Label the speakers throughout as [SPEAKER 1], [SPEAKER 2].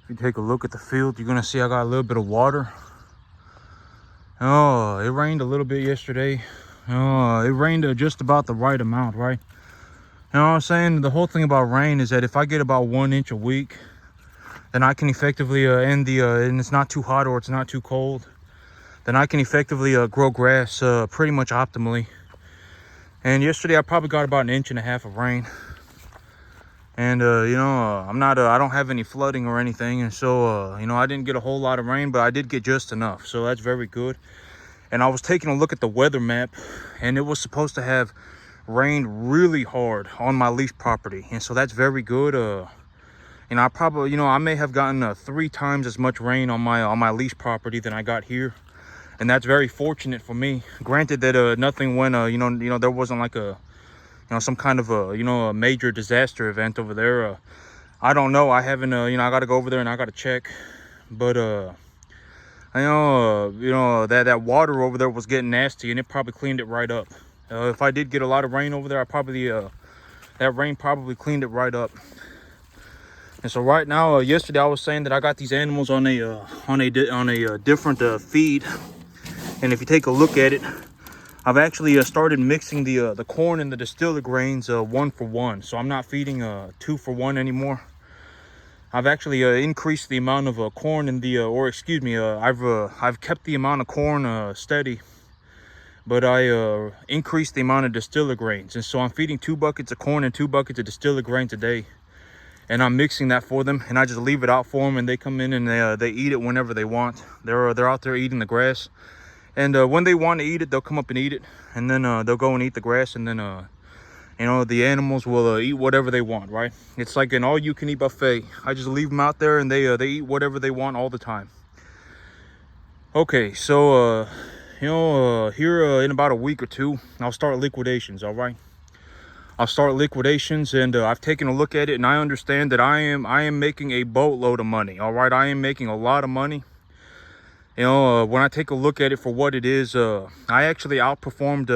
[SPEAKER 1] If you take a look at the field, you're gonna see I got a little bit of water. Oh, it rained a little bit yesterday. Oh, it rained just about the right amount, right? You know what I'm saying? The whole thing about rain is that if I get about 1 inch a week, then I can effectively end the and it's not too hot or it's not too cold, then I can effectively grow grass pretty much optimally. And yesterday I probably got about 1.5 inches of rain. And I don't have any flooding or anything, and so I didn't get a whole lot of rain, but I did get just enough, so that's very good. And I was taking a look at the weather map, and it was supposed to have rained really hard on my lease property, and so that's very good. I probably, I may have gotten 3 times as much rain on my lease property than I got here, and that's very fortunate for me. Granted that nothing went, there wasn't like some kind of a major disaster event over there. I don't know. I haven't, I got to go over there and I got to check, but that water over there was getting nasty, and it probably cleaned it right up. If I did get a lot of rain over there, that rain probably cleaned it right up. And so right now, yesterday I was saying that I got these animals on a different feed, and if you take a look at it, I've actually started mixing the corn and the distiller grains 1 for 1. So I'm not feeding 2 for 1 anymore. I've actually increased the amount of corn in the, I've kept the amount of corn steady, but I increased the amount of distiller grains. And so I'm feeding 2 buckets of corn and 2 buckets of distiller grains a day. And I'm mixing that for them, and I just leave it out for them, and they come in and they eat it whenever they want. They're out there eating the grass. And when they want to eat it, they'll come up and eat it, and then they'll go and eat the grass, and then the animals will eat whatever they want, right? It's like an all-you-can-eat buffet. I just leave them out there, and they eat whatever they want all the time. Okay, so here in about a week or 2, I'll start liquidations. All right, I'll start liquidations, and I've taken a look at it, and I understand that I am making a boatload of money. All right, I am making a lot of money. When I take a look at it for what it is, I actually outperformed,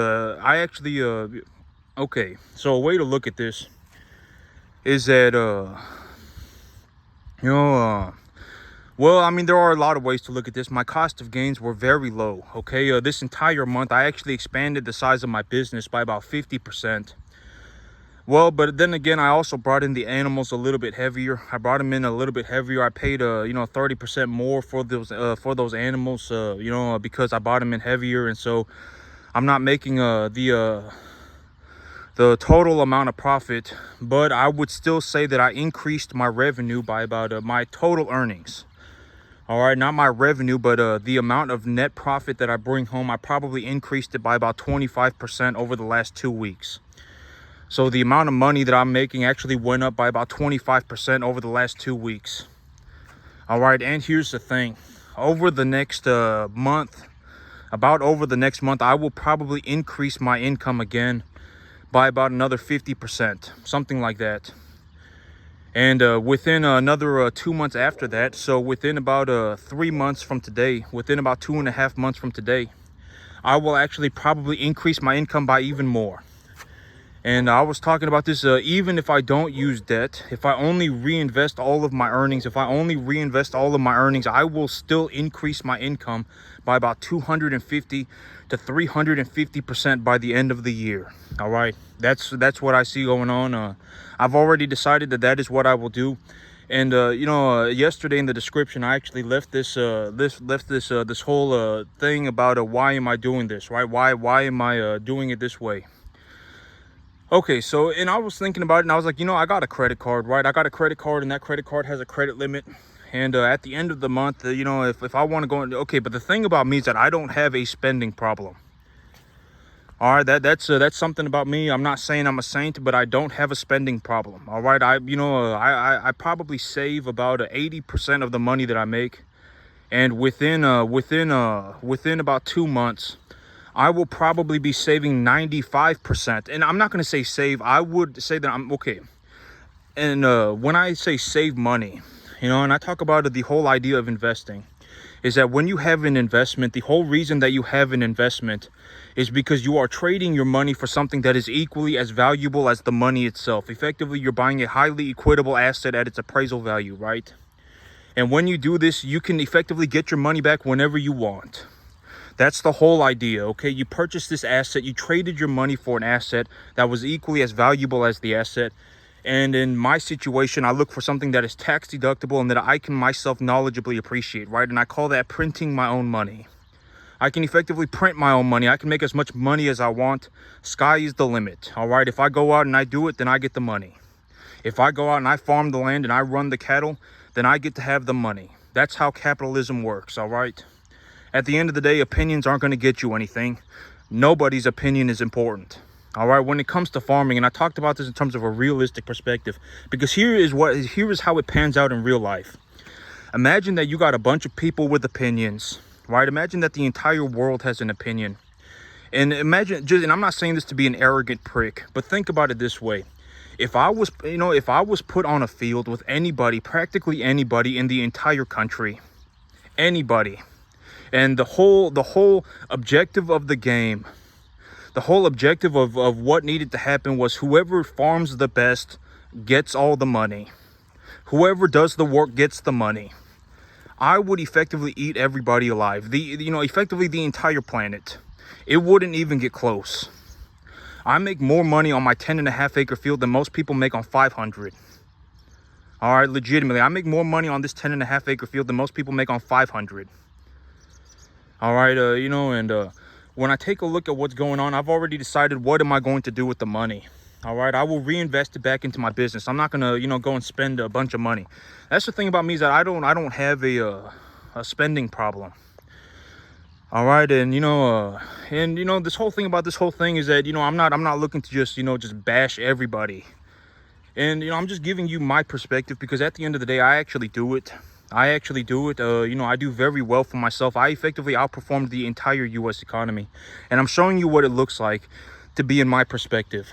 [SPEAKER 1] okay, so a way to look at this is that, well, I mean, there are a lot of ways to look at this. My cost of gains were very low, okay? This entire month, I actually expanded the size of my business by about 50%. Well, but then again, I also brought in the animals a little bit heavier. I brought them in a little bit heavier. I paid 30% more for those animals, because I bought them in heavier, and so I'm not making the total amount of profit, but I would still say that I increased my revenue by about my total earnings. All right, not my revenue, but the amount of net profit that I bring home, I probably increased it by about 25% over the last 2 weeks. So the amount of money that I'm making actually went up by about 25% over the last 2 weeks. All right, and here's the thing. Over the next month, I will probably increase my income again by about another 50%, something like that. And within another 2 months after that, so within about 3 months from today, within about 2.5 months from today, I will actually probably increase my income by even more. And I was talking about this, even if I don't use debt, if I only reinvest all of my earnings, I will still increase my income by about 250 to 350% by the end of the year. All right, that's what I see going on. I've already decided that is what I will do. And yesterday in the description, I actually left this whole thing about why am I doing this, right? Why am I doing it this way? Okay, so, and I was thinking about it, and I was like, I got a credit card, right? I got a credit card, and that credit card has a credit limit. And at the end of the month, if I want to go, okay, but the thing about me is that I don't have a spending problem. All right, that's something about me. I'm not saying I'm a saint, but I don't have a spending problem. All right, I probably save about 80% of the money that I make, and within about 2 months, I will probably be saving 95%. And I'm not going to say save. I would say that I'm okay. And when I say save money, and I talk about the whole idea of investing, is that when you have an investment, the whole reason that you have an investment is because you are trading your money for something that is equally as valuable as the money itself. Effectively, you're buying a highly equitable asset at its appraisal value, right? And when you do this, you can effectively get your money back whenever you want. That's the whole idea, okay? You purchased this asset, you traded your money for an asset that was equally as valuable as the asset. And in my situation, I look for something that is tax deductible and that I can myself knowledgeably appreciate, right? And I call that printing my own money. I can effectively print my own money. I can make as much money as I want. Sky is the limit, all right? If I go out and I do it, then I get the money. If I go out and I farm the land and I run the cattle, then I get to have the money. That's how capitalism works, all right? At the end of the day, opinions aren't going to get you anything. Nobody's opinion is important, all right? When it comes to farming, and I talked about this in terms of a realistic perspective, because here is how it pans out in real life. Imagine that you got a bunch of people with opinions, right? Imagine that the entire world has an opinion. And imagine, and I'm not saying this to be an arrogant prick, but think about it this way. If I was put on a field with anybody, practically anybody in the entire country, anybody, and the whole objective of the game, the whole objective of what needed to happen was whoever farms the best gets all the money. Whoever does the work gets the money. I would effectively eat everybody alive. Effectively the entire planet. It wouldn't even get close. I make more money on my 10.5 acre field than most people make on 500. All right, legitimately, I make more money on this 10.5 acre field than most people make on 500. All right, when I take a look at what's going on, I've already decided what am I going to do with the money. All right, I will reinvest it back into my business. I'm not gonna, go and spend a bunch of money. That's the thing about me, is that I don't have a spending problem. All right, and this whole thing is that I'm not looking to just bash everybody. And I'm just giving you my perspective, because at the end of the day, I actually do it. I do very well for myself. I effectively outperformed the entire US economy, and I'm showing you what it looks like to be in my perspective.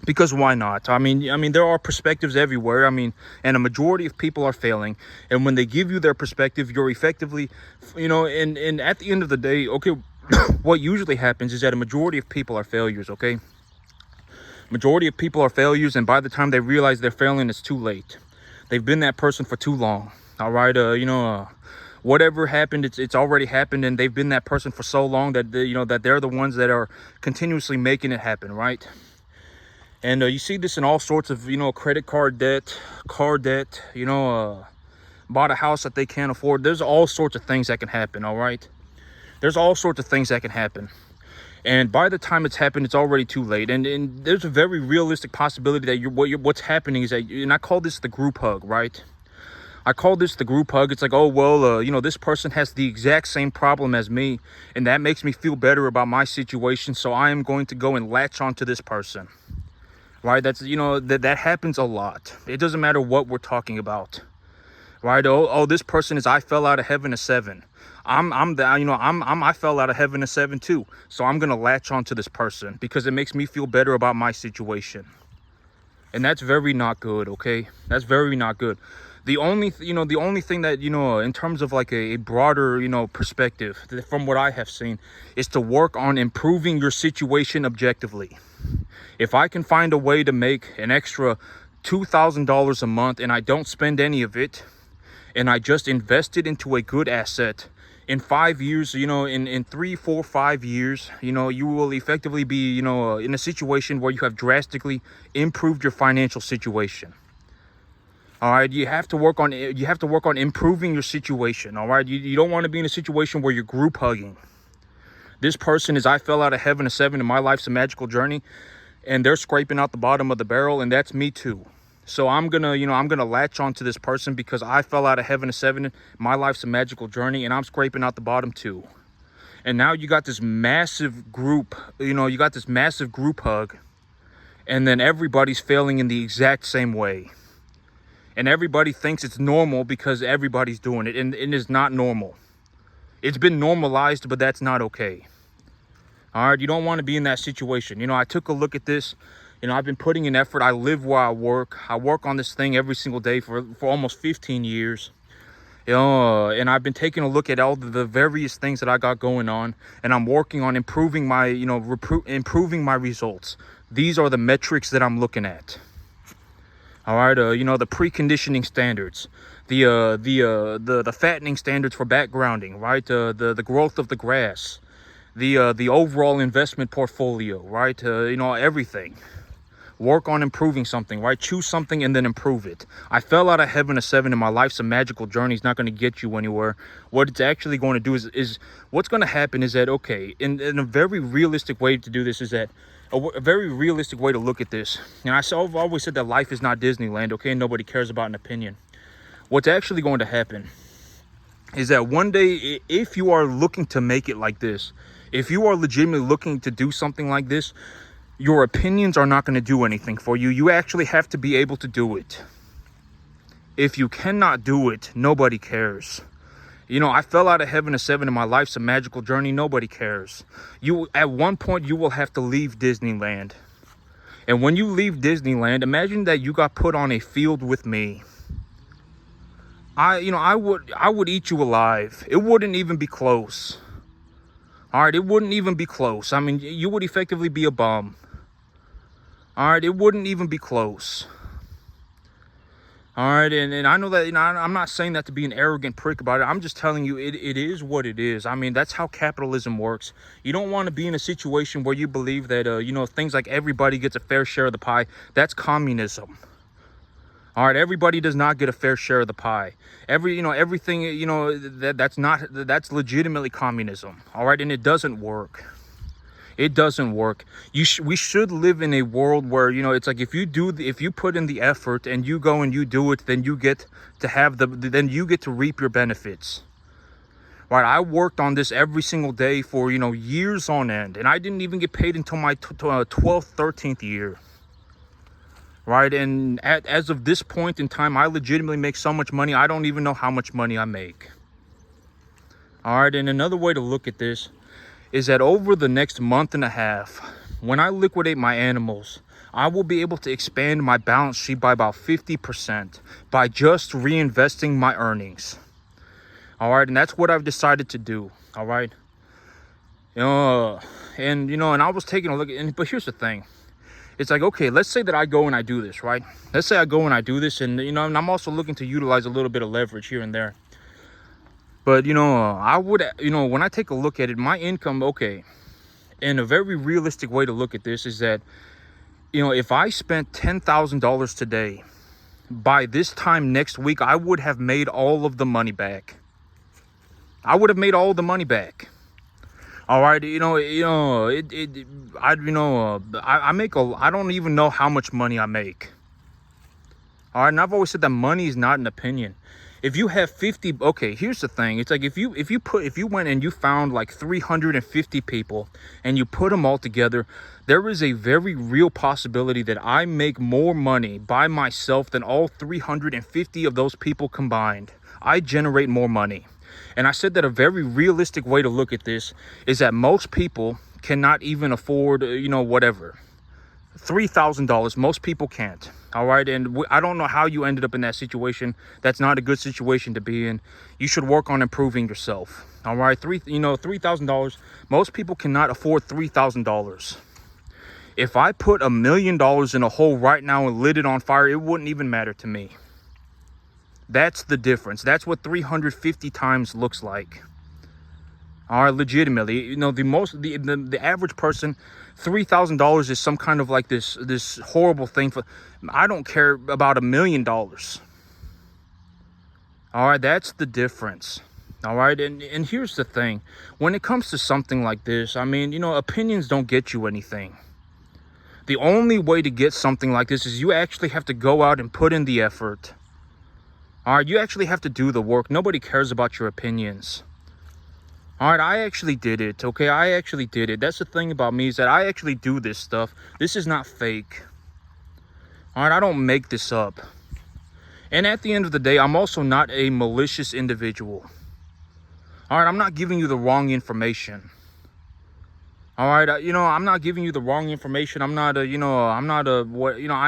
[SPEAKER 1] Because why not? I mean, there are perspectives everywhere. And a majority of people are failing. And when they give you their perspective, you're effectively, and at the end of the day, okay, what usually happens is that a majority of people are failures, okay? Majority of people are failures, and by the time they realize they're failing, it's too late. They've been that person for too long, all right? Whatever happened, it's already happened, and they've been that person for so long that, that they're the ones that are continuously making it happen, right? And you see this in all sorts of, credit card debt, car debt, bought a house that they can't afford. There's all sorts of things that can happen, all right? There's all sorts of things that can happen. And by the time it's happened, it's already too late. And there's a very realistic possibility that what's happening is that, and I call this the group hug, right? I call this the group hug. It's like, oh, well, this person has the exact same problem as me, and that makes me feel better about my situation, so I am going to go and latch onto this person. Right, that's that happens a lot. It doesn't matter what we're talking about, right? Oh, this person is I fell out of heaven a 7. I fell out of heaven a 7 too. So I'm gonna latch onto this person because it makes me feel better about my situation, and that's very not good. Okay, that's very not good. The only thing that in terms of like a broader perspective from what I have seen is to work on improving your situation objectively. If I can find a way to make an extra $2,000 a month and I don't spend any of it, and I just invest it into a good asset, in 5 years, in 3, 4, 5 years, you will effectively be, in a situation where you have drastically improved your financial situation. All right, you have to work on improving your situation. All right, you don't want to be in a situation where you're group hugging. This person is I fell out of heaven a 7 and my life's a magical journey, and they're scraping out the bottom of the barrel, and that's me too. So I'm gonna latch onto this person because I fell out of heaven a 7, my life's a magical journey, and I'm scraping out the bottom too. And now you got this massive group, group hug, and then everybody's failing in the exact same way. And everybody thinks it's normal because everybody's doing it, and it is not normal. It's been normalized, but that's not okay. All right, you don't want to be in that situation. I took a look at this. I've been putting in effort. I live where I work. I work on this thing every single day for almost 15 years. And I've been taking a look at all the various things that I got going on, and I'm working on improving my, improving my results. These are the metrics that I'm looking at. All right, the preconditioning standards. the fattening standards for backgrounding, right? The growth of the grass, the overall investment portfolio, right? Everything. Work on improving something, right? Choose something and then improve it. I fell out of heaven a 7, and my life's a magical journey. It's not going to get you anywhere. What it's actually going to do is what's going to happen is that, okay, in a very realistic way to do this is that, a very realistic way to look at this. And I've always said that life is not Disneyland, okay? Nobody cares about an opinion. What's actually going to happen is that one day, if you are looking to make it like this, if you are legitimately looking to do something like this, your opinions are not going to do anything for you. You actually have to be able to do it. If you cannot do it, nobody cares. I fell out of heaven a 7, and my life's a magical journey. Nobody cares. At one point, you will have to leave Disneyland. And when you leave Disneyland, imagine that you got put on a field with me. I would eat you alive. It wouldn't even be close. All right, it wouldn't even be close. I mean, you would effectively be a bum. All right, it wouldn't even be close. All right, and I know that, I'm not saying that to be an arrogant prick about it. I'm just telling you, it is what it is. I mean, that's how capitalism works. You don't want to be in a situation where you believe that, things like everybody gets a fair share of the pie. That's communism. All right, everybody does not get a fair share of the pie. Everything, that's legitimately communism. All right, and it doesn't work. It doesn't work. We should live in a world where, it's like if you put in the effort and you go and you do it, then you get to reap your benefits. Right? I worked on this every single day for, years on end, and I didn't even get paid until my 12th, 13th year. Right? And as of this point in time, I legitimately make so much money, I don't even know how much money I make. All right, and another way to look at this is that over the next month and a half, when I liquidate my animals, I will be able to expand my balance sheet by about 50% by just reinvesting my earnings. All right, and that's what I've decided to do. All right. And I was taking a look at, but here's the thing. It's like, okay, let's say that I go and I do this, right? Let's say I go and I do this, and and I'm also looking to utilize a little bit of leverage here and there. But, I would, when I take a look at it, my income, okay, and a very realistic way to look at this is that, if I spent $10,000 today, by this time next week, I would have made all of the money back. I would have made all the money back. All right, I make I don't even know how much money I make. All right, and I've always said that money is not an opinion. If you have 50, okay, here's the thing. It's like if you went and you found like 350 people and you put them all together, there is a very real possibility that I make more money by myself than all 350 of those people combined. I generate more money. And I said that a very realistic way to look at this is that most people cannot even afford, whatever. $3,000. Most people can't. All right. And I don't know how you ended up in that situation. That's not a good situation to be in. You should work on improving yourself. All right. $3,000. Most people cannot afford $3,000. If I put $1 million in a hole right now and lit it on fire, it wouldn't even matter to me. That's the difference. That's what 350 times looks like. All right, legitimately, the average person, $3,000 is some kind of like this horrible thing. I don't care about $1 million. All right, that's the difference. All right, and here's the thing. When it comes to something like this, I mean, opinions don't get you anything. The only way to get something like this is you actually have to go out and put in the effort. All right, you actually have to do the work. Nobody cares about your opinions. All right, I actually did it, okay? I actually did it. That's the thing about me is that I actually do this stuff. This is not fake. All right, I don't make this up. And at the end of the day, I'm also not a malicious individual. All right, I'm not giving you the wrong information. All right, I'm not giving you the wrong information. I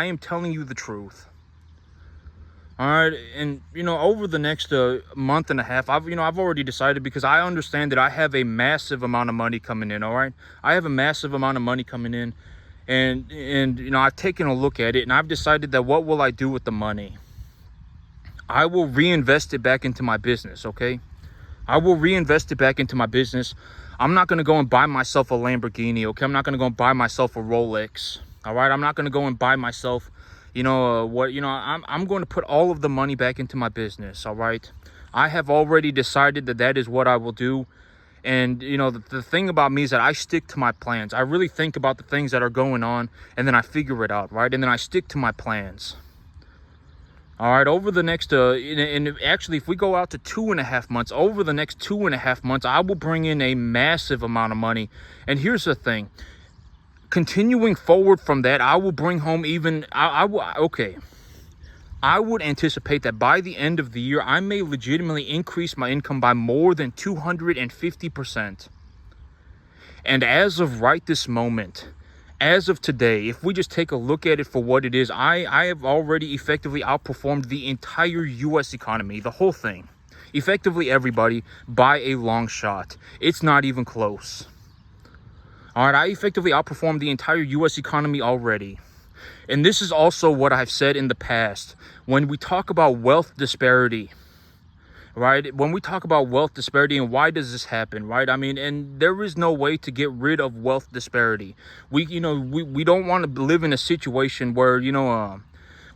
[SPEAKER 1] am telling you the truth. All right, and over the next month and a half, I've already decided, because I understand that I have a massive amount of money coming in. All right, I have a massive amount of money coming in, and I've taken a look at it, and I've decided that what will I do with the money? I will reinvest it back into my business, okay? I will reinvest it back into my business. I'm not going to go and buy myself a Lamborghini, okay? I'm not going to go and buy myself a Rolex, all right? I'm not going to go and buy myself, I'm going to put all of the money back into my business, all right? I have already decided that that is what I will do. And, the thing about me is that I stick to my plans. I really think about the things that are going on, and then I figure it out, right? And then I stick to my plans. All right, over the next, and actually, if we go out to 2.5 months, over the next 2.5 months, I will bring in a massive amount of money. And here's the thing. Continuing forward from that, I will bring home even, I would anticipate that by the end of the year, I may legitimately increase my income by more than 250%. And as of right this moment, as of today, if we just take a look at it for what it is, I have already effectively outperformed the entire U.S. economy, the whole thing. Effectively everybody by a long shot. It's not even close. All right, I effectively outperformed the entire U.S. economy already. And this is also what I've said in the past. When we talk about wealth disparity, right? When we talk about wealth disparity and why does this happen, right? I mean, and there is no way to get rid of wealth disparity. We don't want to live in a situation where,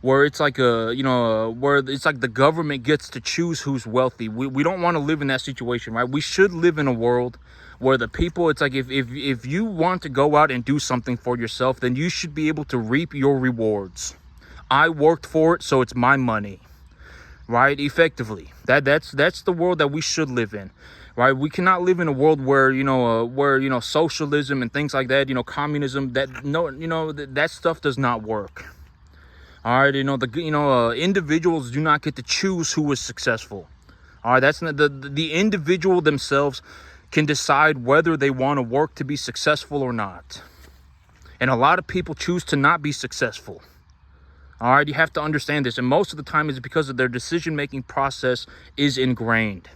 [SPEAKER 1] where it's like where it's like the government gets to choose who's wealthy. We don't want to live in that situation, right? We should live in a world where the people, it's like if you want to go out and do something for yourself, then you should be able to reap your rewards. I worked for it, so it's my money. Right? Effectively, that's the world that we should live in, right? We cannot live in a world where socialism and things like that, communism, that stuff does not work. All right, individuals do not get to choose who is successful. All right, that's not, the individual themselves can decide whether they want to work to be successful or not. And a lot of people choose to not be successful. All right, you have to understand this. And most of the time it's because of their decision-making process is ingrained.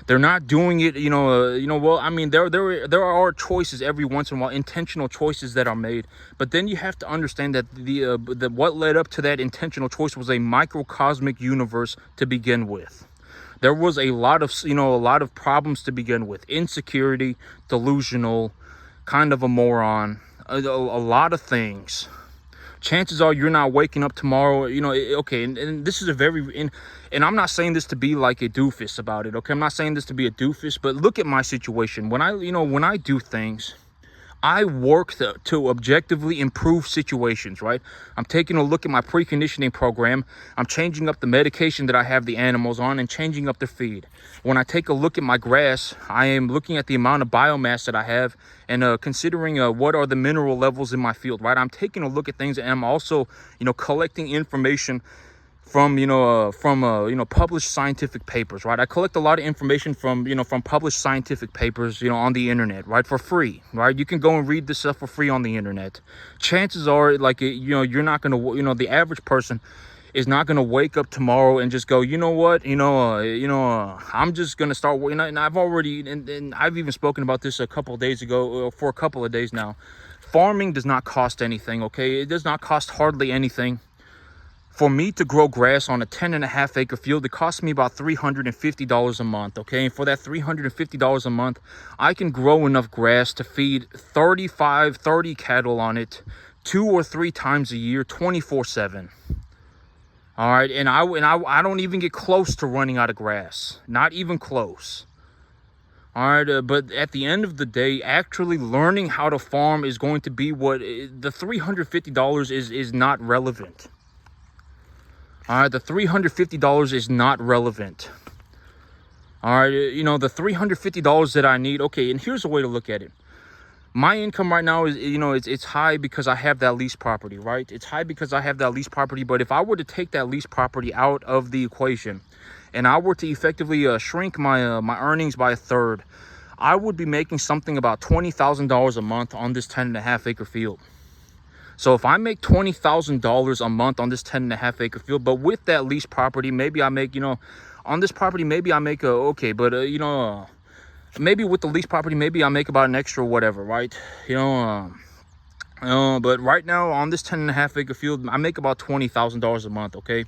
[SPEAKER 1] They're not doing it, well, I mean, there are choices every once in a while, intentional choices that are made. But then you have to understand that what led up to that intentional choice was a microcosmic universe to begin with. There was a lot of problems to begin with. Insecurity, delusional, kind of a moron, a lot of things. Chances are you're not waking up tomorrow, okay, and this is and I'm not saying this to be like a doofus about it, okay? I'm not saying this to be a doofus, but look at my situation. When I do things, I work to objectively improve situations, right? I'm taking a look at my preconditioning program. I'm changing up the medication that I have the animals on and changing up their feed. When I take a look at my grass, I am looking at the amount of biomass that I have and considering what are the mineral levels in my field, right? I'm taking a look at things, and I'm also, collecting information from published scientific papers, right? I collect a lot of information from published scientific papers, on the internet, right, for free, right? You can go and read this stuff for free on the internet. Chances are, you're not going to, the average person is not going to wake up tomorrow and just go, I'm just going to start, and I've already, and I've even spoken about this a couple of days ago, for a couple of days now. Farming does not cost anything, okay? It does not cost hardly anything. For me to grow grass on a 10.5 acre field, it costs me about $350 a month, okay? And for that $350 a month, I can grow enough grass to feed 30 cattle on it 2 or 3 times a year, 24/7. All right, and I don't even get close to running out of grass, not even close. All right, but at the end of the day, actually learning how to farm is going to be what the $350 is not relevant. All right, the $350 is not relevant. All right, the $350 that I need, okay, and here's a way to look at it. My income right now is, it's high because I have that lease property, right? It's high because I have that lease property, but if I were to take that lease property out of the equation and I were to effectively shrink my earnings by a third, I would be making something about $20,000 a month on this 10.5 acre field. So if I make $20,000 a month on this 10.5 acre field, but with that lease property, maybe I make, on this property, maybe I make maybe with the lease property, maybe I make about an extra whatever, right? But right now on this 10.5 acre field, I make about $20,000 a month, okay?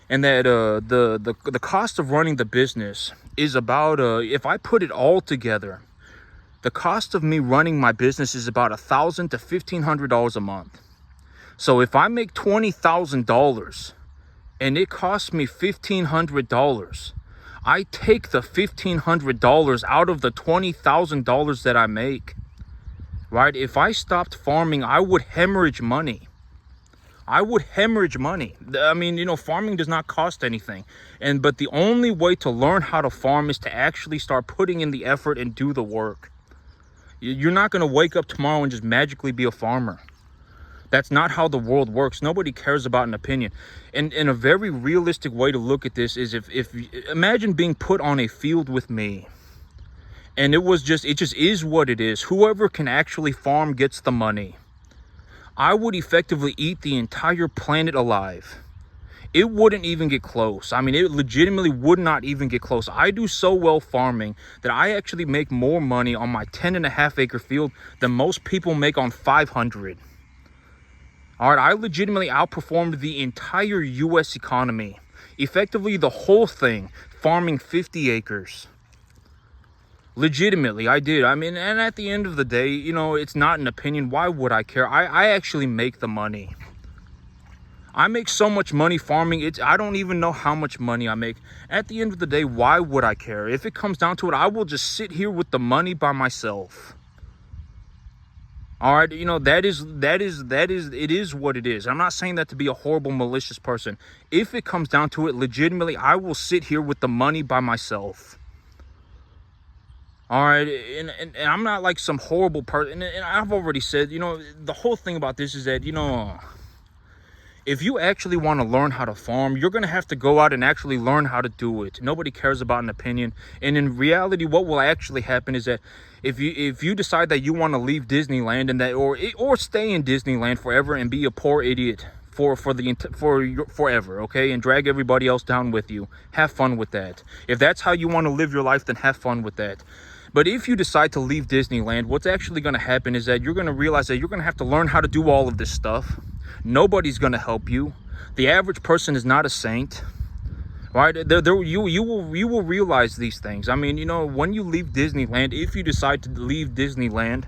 [SPEAKER 1] and that the cost of running the business is about if I put it all together, the cost of me running my business is about $1,000 to $1,500 a month. So if I make $20,000 and it costs me $1,500, I take the $1,500 out of the $20,000 that I make, right? If I stopped farming, I would hemorrhage money. I would hemorrhage money. I mean, farming does not cost anything. But the only way to learn how to farm is to actually start putting in the effort and do the work. You're not going to wake up tomorrow and just magically be a farmer. That's not how the world works. Nobody cares about an opinion. And a very realistic way to look at this is if imagine being put on a field with me, and it just is what it is. Whoever can actually farm gets the money. I would effectively eat the entire planet alive. It wouldn't even get close. I mean, it legitimately would not even get close. I do so well farming that I actually make more money on my 10.5 acre field than most people make on 500. All right, I legitimately outperformed the entire U.S. economy. Effectively, the whole thing, farming 50 acres. Legitimately, I did. I mean, and at the end of the day, it's not an opinion. Why would I care? I actually make the money. I make so much money farming. I don't even know how much money I make. At the end of the day, why would I care? If it comes down to it, I will just sit here with the money by myself. All right, it is what it is. I'm not saying that to be a horrible, malicious person. If it comes down to it, legitimately, I will sit here with the money by myself. All right, and I'm not like some horrible person. And I've already said, the whole thing about this is that, if you actually want to learn how to farm, you're going to have to go out and actually learn how to do it. Nobody cares about an opinion. And in reality, what will actually happen is that if you decide that you want to leave Disneyland and that or stay in Disneyland forever and be a poor idiot forever, okay, and drag everybody else down with you, have fun with that. If that's how you want to live your life, then have fun with that. But if you decide to leave Disneyland, what's actually going to happen is that you're going to realize that you're going to have to learn how to do all of this stuff. Nobody's going to help you. The average person is not a saint, right? You will realize these things. I mean, when you leave Disneyland, if you decide to leave Disneyland,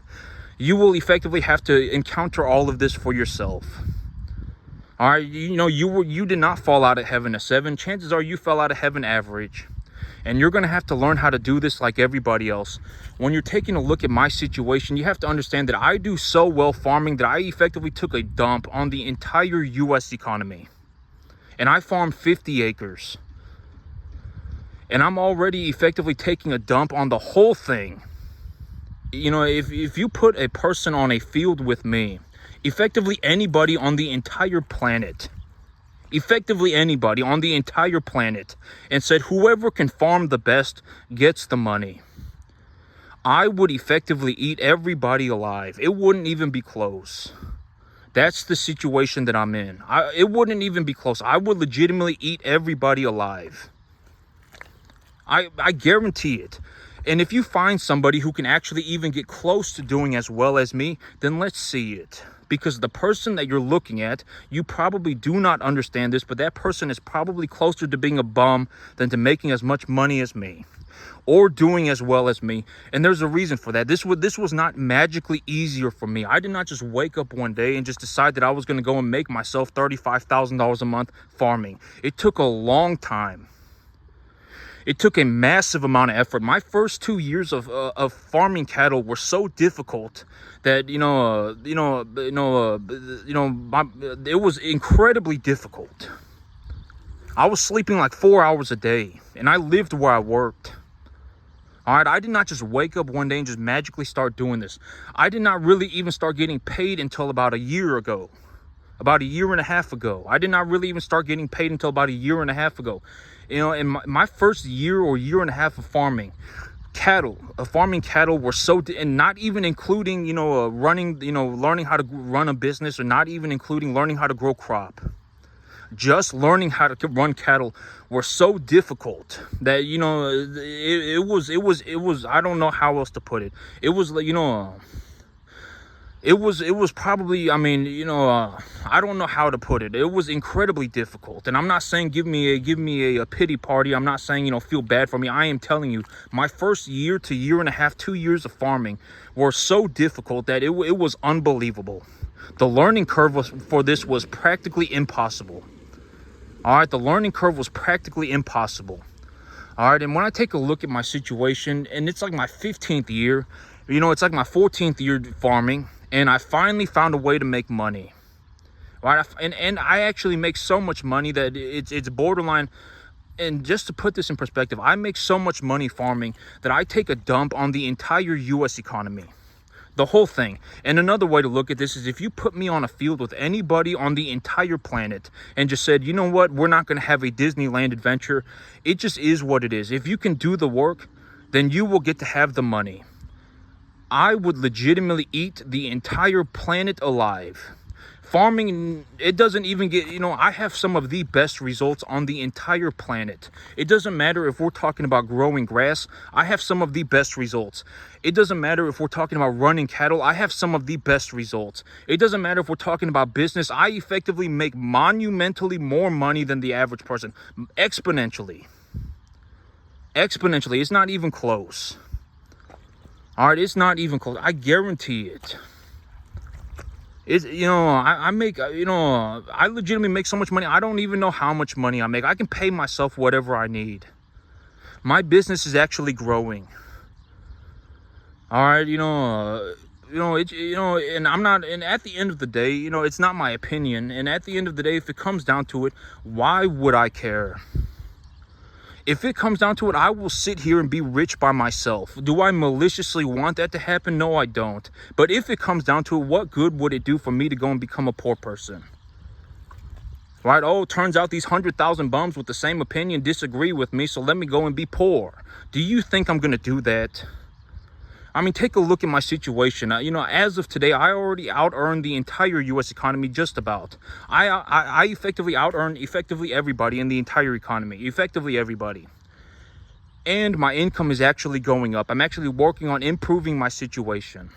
[SPEAKER 1] you will effectively have to encounter all of this for yourself. All right, you did not fall out of heaven a 7. Chances are you fell out of heaven average. And you're going to have to learn how to do this like everybody else. When you're taking a look at my situation, you have to understand that I do so well farming that I effectively took a dump on the entire U.S. economy. And I farm 50 acres. And I'm already effectively taking a dump on the whole thing. If you put a person on a field with me, effectively anybody on the entire planet, and said whoever can farm the best gets the money, I would effectively eat everybody alive. It wouldn't even be close. That's the situation that I'm in. It wouldn't even be close. I would legitimately eat everybody alive. I guarantee it. And if you find somebody who can actually even get close to doing as well as me, then let's see it. Because the person that you're looking at, you probably do not understand this, but that person is probably closer to being a bum than to making as much money as me or doing as well as me. And there's a reason for that. This was not magically easier for me. I did not just wake up one day and just decide that I was going to go and make myself $35,000 a month farming. It took a long time. It took a massive amount of effort. My first 2 years of farming cattle were so difficult that it was incredibly difficult. I was sleeping like 4 hours a day, and I lived where I worked. All right, I did not just wake up one day and just magically start doing this. I did not really even start getting paid until about a year ago. About a year and a half ago. I did not really even start getting paid until about a year and a half ago. In my first year or year and a half of farming cattle were and not even including, learning how to run a business, or not even including learning how to grow crop. Just learning how to run cattle were so difficult that, it was, I don't know how else to put it. It was, It was probably, I mean, I don't know how to put it. It was incredibly difficult. And I'm not saying give me a pity party. I'm not saying, feel bad for me. I am telling you, my first year to year and a half, 2 years of farming were so difficult that it was unbelievable. The learning curve for this was practically impossible. All right, the learning curve was practically impossible. All right, and when I take a look at my situation, and it's like my 15th year, it's like my 14th year farming, and I finally found a way to make money. All right, and I actually make so much money that it's borderline. And just to put this in perspective, I make so much money farming that I take a dump on the entire U.S. economy. The whole thing. And another way to look at this is if you put me on a field with anybody on the entire planet and just said, you know what, we're not going to have a Disneyland adventure. It just is what it is. If you can do the work, then you will get to have the money. I would legitimately eat the entire planet alive. Farming, it doesn't even get, I have some of the best results on the entire planet. It doesn't matter if we're talking about growing grass. I have some of the best results. It doesn't matter if we're talking about running cattle. I have some of the best results. It doesn't matter if we're talking about business. I effectively make monumentally more money than the average person. Exponentially. Exponentially. It's not even close. All right, it's not even close. I guarantee it. It's, I make, I legitimately make so much money. I don't even know how much money I make. I can pay myself whatever I need. My business is actually growing. All right, and I'm not, and at the end of the day, it's not my opinion. And at the end of the day, if it comes down to it, why would I care? If it comes down to it, I will sit here and be rich by myself. Do I maliciously want that to happen? No, I don't. But if it comes down to it, what good would it do for me to go and become a poor person? Right? Oh, turns out these 100,000 bums with the same opinion disagree with me, so let me go and be poor. Do you think I'm going to do that? I mean, take a look at my situation. As of today, I already out-earned the entire U.S. economy just about. I effectively out-earned everybody in the entire economy. Effectively everybody. And my income is actually going up. I'm actually working on improving my situation.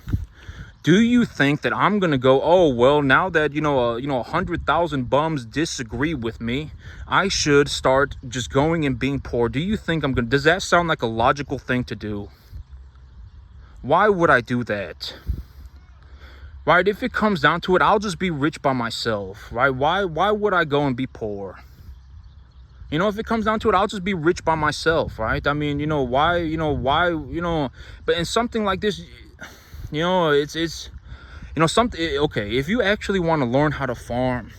[SPEAKER 1] Do you think that I'm going to go, oh, well, now that, 100,000 bums disagree with me, I should start just going and being poor? Do you think does that sound like a logical thing to do? Why would I do that? Right? If it comes down to it, I'll just be rich by myself. Right? Why would I go and be poor? If it comes down to it, I'll just be rich by myself. Right? I mean, why, but in something like this, it's something, okay, if you actually want to learn how to farm,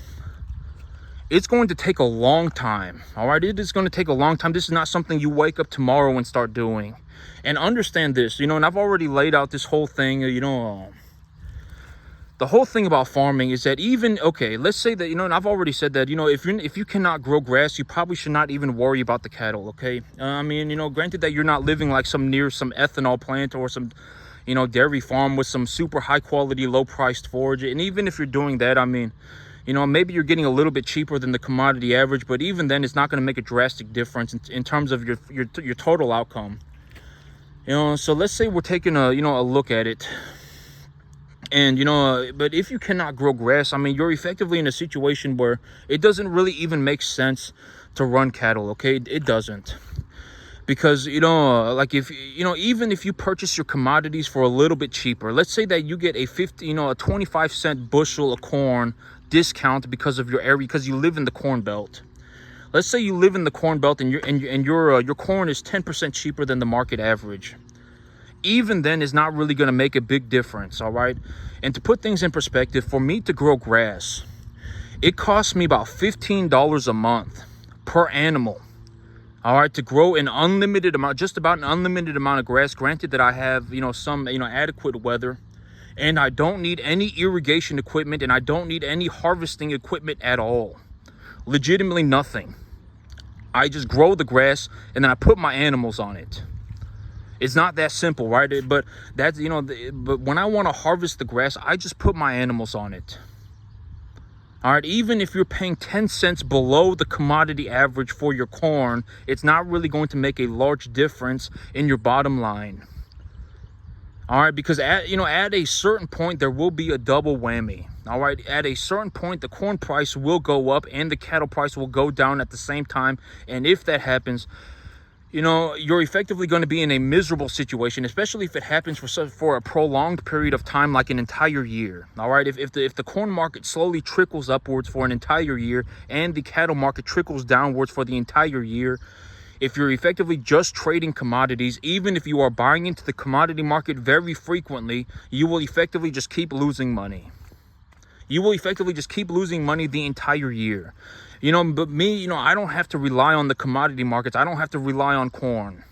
[SPEAKER 1] it's going to take a long time. All right? It is going to take a long time. This is not something you wake up tomorrow and start doing. And understand this, and I've already laid out this whole thing, the whole thing about farming is that even, okay, let's say that, and I've already said that, if you cannot grow grass, you probably should not even worry about the cattle, okay? I mean, granted that you're not living like near some ethanol plant or some, dairy farm with some super high quality, low priced forage. And even if you're doing that, I mean, maybe you're getting a little bit cheaper than the commodity average, but even then it's not going to make a drastic difference in terms of your total outcome. So let's say we're taking a look at it, and but if you cannot grow grass, I mean, you're effectively in a situation where it doesn't really even make sense to run cattle. Okay, it doesn't, because like if even if you purchase your commodities for a little bit cheaper, let's say that you get a 25-cent bushel of corn discount because of your area, because you live in the corn belt. Let's say you live in the corn belt and your corn is 10% cheaper than the market average. Even then, it's not really going to make a big difference, all right? And to put things in perspective, for me to grow grass, it costs me about $15 a month per animal, all right, to grow an unlimited amount, just about an unlimited amount of grass. Granted that I have, some, adequate weather, and I don't need any irrigation equipment, and I don't need any harvesting equipment at all. Legitimately nothing. I just grow the grass and then I put my animals on it. It's not that simple, right? But that's, but when I want to harvest the grass, I just put my animals on it. All right, even if you're paying 10 cents below the commodity average for your corn, it's not really going to make a large difference in your bottom line. All right, because at a certain point there will be a double whammy. All right, at a certain point the corn price will go up and the cattle price will go down at the same time. And if that happens, you're effectively going to be in a miserable situation, especially if it happens for a prolonged period of time, like an entire year. All right, if the corn market slowly trickles upwards for an entire year and the cattle market trickles downwards for the entire year, if you're effectively just trading commodities, even if you are buying into the commodity market very frequently, you will effectively just keep losing money. You will effectively just keep losing money the entire year. But me, I don't have to rely on the commodity markets. I don't have to rely on corn.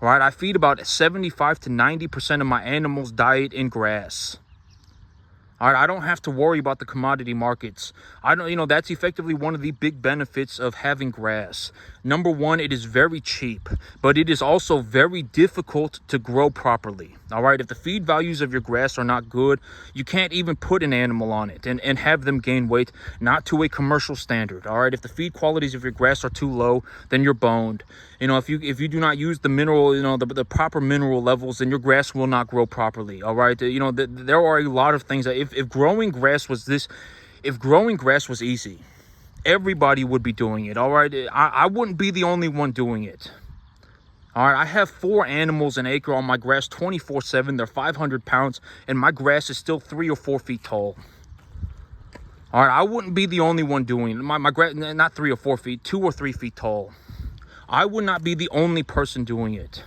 [SPEAKER 1] Right? I feed about 75 to 90% of my animals' diet in grass. All right, I don't have to worry about the commodity markets. I don't, that's effectively one of the big benefits of having grass. Number one, it is very cheap, but it is also very difficult to grow properly. All right, if the feed values of your grass are not good, you can't even put an animal on it and have them gain weight, not to a commercial standard. All right, if the feed qualities of your grass are too low, then you're boned. If you do not use the mineral, the proper mineral levels, then your grass will not grow properly. All right, there are a lot of things that if growing grass was easy, everybody would be doing it. All right, I wouldn't be the only one doing it. All right, I have 4 animals an acre on my grass 24/7. They're 500 pounds, and my grass is still 3 or 4 feet tall. All right, I wouldn't be the only one doing it. My grass, not 3 or 4 feet, 2 or 3 feet tall. I would not be the only person doing it.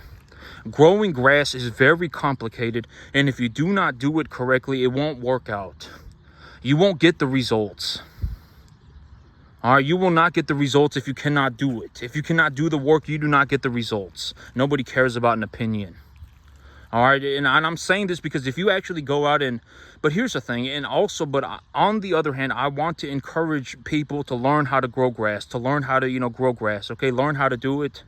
[SPEAKER 1] Growing grass is very complicated, and if you do not do it correctly, it won't work out. You won't get the results. All right, you will not get the results if you cannot do it. If you cannot do the work, you do not get the results. Nobody cares about an opinion. All right, and I'm saying this because if you actually go out but here's the thing, but on the other hand, I want to encourage people to learn how to grow grass, grow grass, okay? Learn how to do it.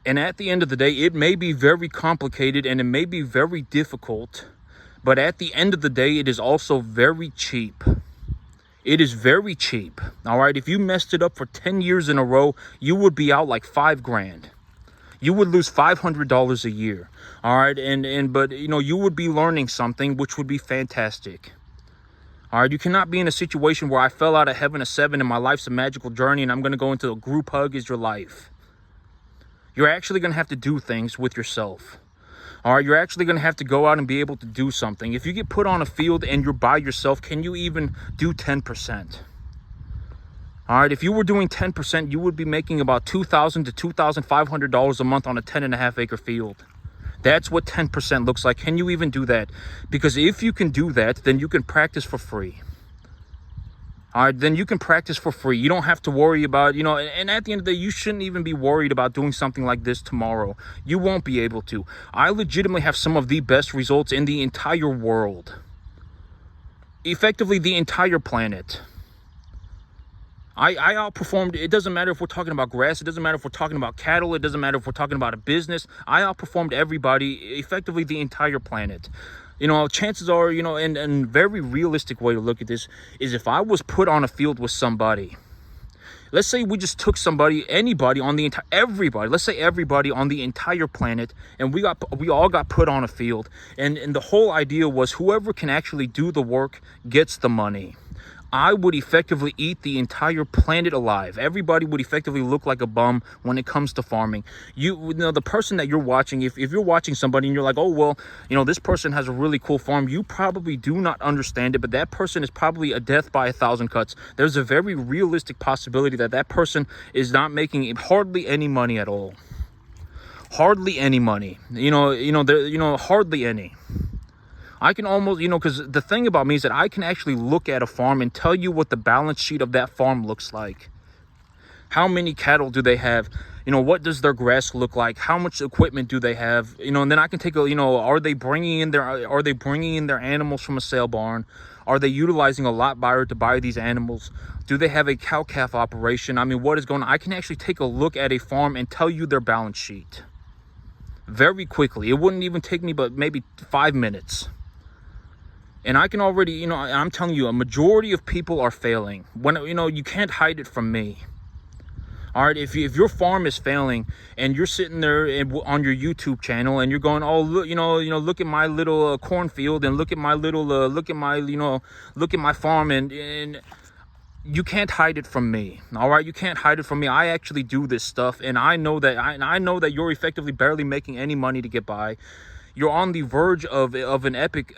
[SPEAKER 1] And at the end of the day, it may be very complicated and it may be very difficult, but at the end of the day, it is also very cheap. It is very cheap. All right, if you messed it up for 10 years in a row, you would be out like $5,000. You would lose $500 a year. All right, but you would be learning something, which would be fantastic. All right, you cannot be in a situation where I fell out of heaven at 7 and my life's a magical journey and I'm going to go into a group hug is your life. You're actually going to have to do things with yourself. All right, you're actually going to have to go out and be able to do something. If you get put on a field and you're by yourself, can you even do 10%? All right, if you were doing 10%, you would be making about $2,000 to $2,500 a month on a 10.5 acre field. That's what 10% looks like. Can you even do that? Because if you can do that, then you can practice for free. All right, then you can practice for free. You don't have to worry about, and at the end of the day, you shouldn't even be worried about doing something like this tomorrow. You won't be able to. I legitimately have some of the best results in the entire world. Effectively, the entire planet. I outperformed. It doesn't matter if we're talking about grass. It doesn't matter if we're talking about cattle. It doesn't matter if we're talking about a business. I outperformed everybody, effectively the entire planet. Chances are, and very realistic way to look at this is if I was put on a field with somebody, let's say we just took anybody on the entire, everybody, let's say everybody on the entire planet, and we all got put on a field, and the whole idea was whoever can actually do the work gets the money. I would effectively eat the entire planet alive. Everybody would effectively look like a bum when it comes to farming. The person that you're watching, if you're watching somebody and you're like, oh, well, this person has a really cool farm, you probably do not understand it, but that person is probably a death by 1,000 cuts. There's a very realistic possibility that person is not making hardly any money at all. Hardly any money. Hardly any. I can almost, because the thing about me is that I can actually look at a farm and tell you what the balance sheet of that farm looks like. How many cattle do they have? What does their grass look like? How much equipment do they have? And then I can take a, are they bringing in their animals from a sale barn? Are they utilizing a lot buyer to buy these animals? Do they have a cow-calf operation? What is going on? I can actually take a look at a farm and tell you their balance sheet very quickly. It wouldn't even take me but maybe 5 minutes. And I can already, I'm telling you, a majority of people are failing. When, you can't hide it from me. All right, if your farm is failing and you're sitting there on your YouTube channel and you're going, oh, look, look at my little cornfield, and look at my little, look at my, look at my farm, and you can't hide it from me. All right, you can't hide it from me. I actually do this stuff, and I know that I know that you're effectively barely making any money to get by. You're on the verge of an epic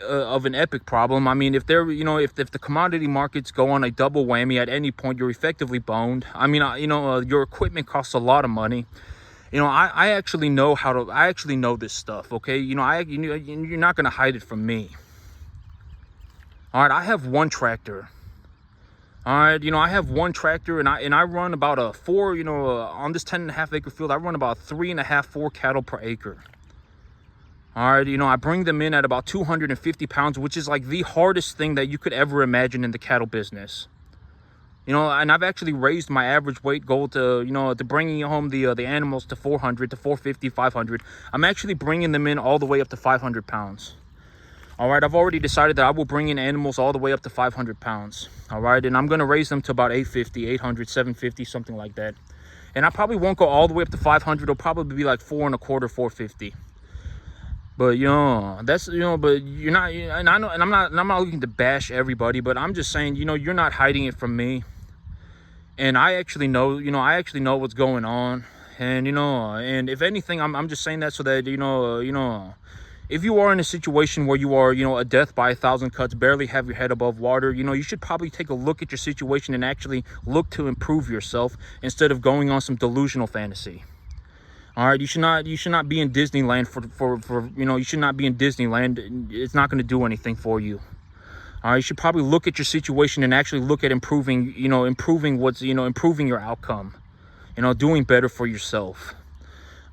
[SPEAKER 1] problem. I mean, if if the commodity markets go on a double whammy at any point, you're effectively boned. I mean, your equipment costs a lot of money. I actually know I actually know this stuff. Okay, you're not gonna hide it from me. All right, I have one tractor. All right, I have one tractor, and I run about a four. On this 10.5 acre field, I run about 3.5, 4 cattle per acre. All right, I bring them in at about 250 pounds, which is like the hardest thing that you could ever imagine in the cattle business. And I've actually raised my average weight goal to, to bringing home the animals to 400, to 450, 500. I'm actually bringing them in all the way up to 500 pounds. All right, I've already decided that I will bring in animals all the way up to 500 pounds. All right, and I'm going to raise them to about 850, 800, 750, something like that. And I probably won't go all the way up to 500. It'll probably be like 4.25, 450. But that's but you're not, and I know, and I'm not looking to bash everybody, but I'm just saying, you're not hiding it from me, and I actually know, what's going on, and and if anything, I'm just saying that so that if you are in a situation where you are, a death by 1,000 cuts, barely have your head above water, you should probably take a look at your situation and actually look to improve yourself instead of going on some delusional fantasy. All right, you should not be in Disneyland for you should not be in Disneyland. It's not going to do anything for you. All right, you should probably look at your situation and actually look at improving improving your outcome, doing better for yourself.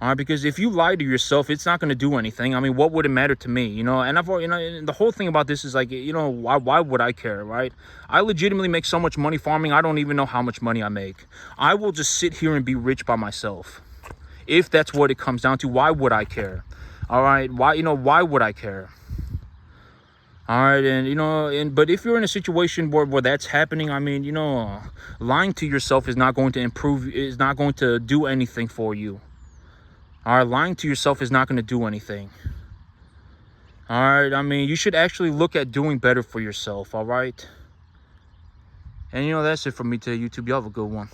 [SPEAKER 1] All right, because if you lie to yourself, it's not going to do anything. I mean, what would it matter to me? And I've and the whole thing about this is like, why would I care, right? I legitimately make so much money farming. I don't even know how much money I make. I will just sit here and be rich by myself. If that's what it comes down to, why would I care? All right, why would I care? All right, and but if you're in a situation where that's happening, I mean, lying to yourself is not going to improve, is not going to do anything for you. All right, lying to yourself is not going to do anything. All right, I mean, you should actually look at doing better for yourself. All right, and that's it for me today, YouTube. Y'all have a good one.